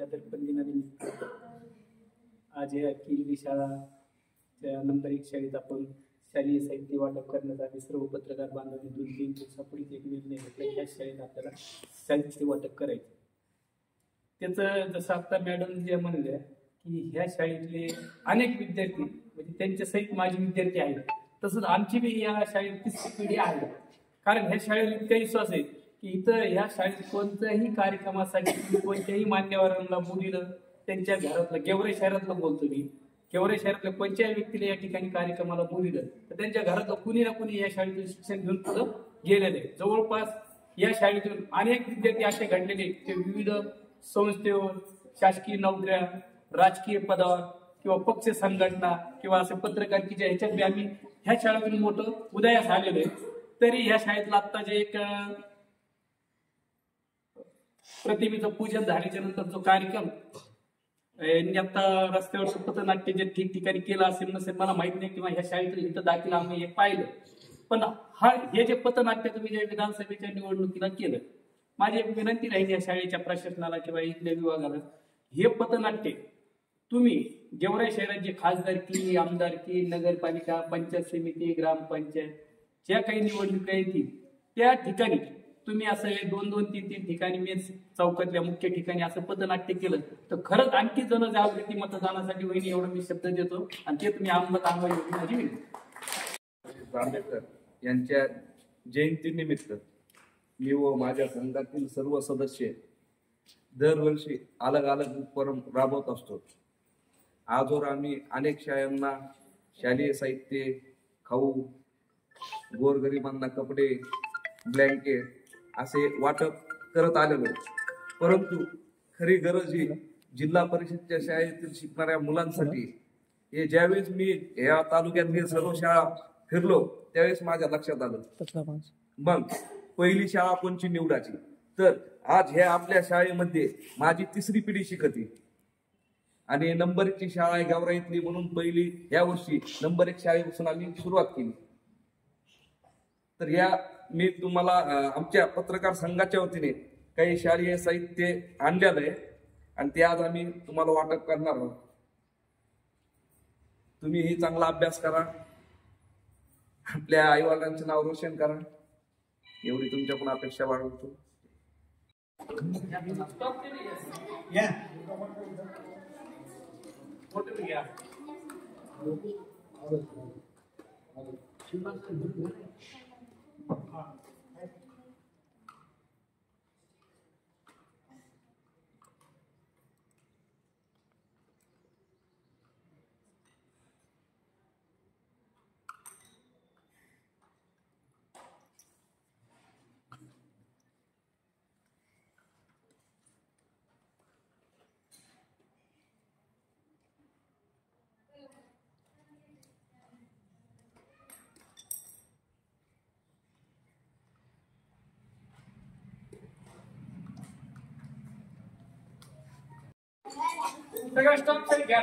प्रजासत्ताक दिनानिमित्त आज या किल्ली शाळा नंबर 1 शाळेत आपण शालेय साहित्य वाटप करण्याचा आम्ही सर्व पत्रकार बांधवांनी 2-3 दिवसापूर्वीच एक निर्णय घेतला. ह्या शाळेत आपल्याला साहित्य वाटप करायचं. त्याचं जसं आता मॅडम जे म्हणल्या की ह्या शाळेतले अनेक विद्यार्थी म्हणजे त्यांच्या सहित माझे विद्यार्थी आहेत, तसंच आमची बी या शाळेत तिसरी पिढी आहे. कारण ह्या शाळेला इतका विश्वास आहे की इथं ह्या शाळेत कोणत्याही कार्यक्रमासाठी कोणत्याही मान्यवरांना मुलीला त्यांच्या घरातलं गेवराई शहरातलं बोलतो मी, गेवराई शहरातल्या कोणत्याही व्यक्तीला या ठिकाणी कार्यक्रमाला बोलिलं तर त्यांच्या घरातलं कुणी ना कुणी या शाळेतून शिक्षण घेऊन पुढं गेलेले. जवळपास या शाळेतून अनेक विद्यार्थी असे घडलेले ते विविध संस्थेवर, शासकीय नोकऱ्या, राजकीय पदावर किंवा पक्ष संघटना किंवा असं पत्रकारितेच्या ह्याच्यात बी आम्ही ह्या शाळेतून मोठं उदयास आलेलो आहे. तरी ह्या शाळेतला आता जे एक प्रतिमेचं पूजन झाल्याच्या नंतर जो कार्यक्रम यांनी आता रस्त्यावर पथनाट्य जे ठिकठिकाणी केलं असेल नसेल मला माहित नाही, किंवा ह्या शाळेत इथं दाखल आम्ही हे पाहिलं. पण हे जे पथनाट्य तुम्ही जे विधानसभेच्या निवडणुकीला केलं, माझी एक विनंती राहील या शाळेच्या प्रशासनाला किंवा इथल्या विभागाला, हे पथनाट्य तुम्ही गेवराई शहरात जे खासदारकी, आमदारकी, नगरपालिका, पंचायत समिती, ग्रामपंचायत ज्या काही निवडणुका येतील त्या ठिकाणी तुम्ही असं 2-2, 3-3 ठिकाणी मेन चौकातल्या मुख्य ठिकाणी असं पथनाट्य केलं तर खरंच आणखी जण जागृती मतदानासाठी होईल एवढं मी शब्द देतो आणि ते तुम्ही अंमलात आणवा एवढी माझी विनंती. आंबेडकर यांच्या जयंतीनिमित्त मी व माझ्या संघातील सर्व सदस्य दरवर्षी अलग अलग उपक्रम राबवत असतो. आजवर आम्ही अनेक शाळांना शालेय साहित्य, खाऊ, गोरगरिबांना कपडे, ब्लँकेट असे वाटप करत आलेलो. परंतु खरी गरज ही जिल्हा परिषदच्या शाळेतील शिकणाऱ्या मुलांसाठी. हे ज्यावेळेस मी या तालुक्यातील सर्व शाळा फिरलो त्यावेळेस माझ्या लक्षात आलं मग पहिली शाळा कोणची निवडायची. तर आज ह्या आपल्या शाळेमध्ये माझी तिसरी पिढी शिकते आणि नंबर 1ची शाळा आहे गेवराईतली म्हणून पहिली या वर्षी नंबर 1 शाळेपासून आम्ही सुरुवात केली. तर या मी तुम्हाला आमच्या पत्रकार संघाच्या वतीने काही शालेय साहित्य आणलेलं आहे आणि ते आज आम्ही तुम्हाला वाटप करणार आहोत. तुम्हीही चांगला अभ्यास करा, आपल्या आईवडिलांचं नाव रोशन करा एवढी तुमच्याकडून अपेक्षा बाळगतो. सगळं स्टॉप घ्या.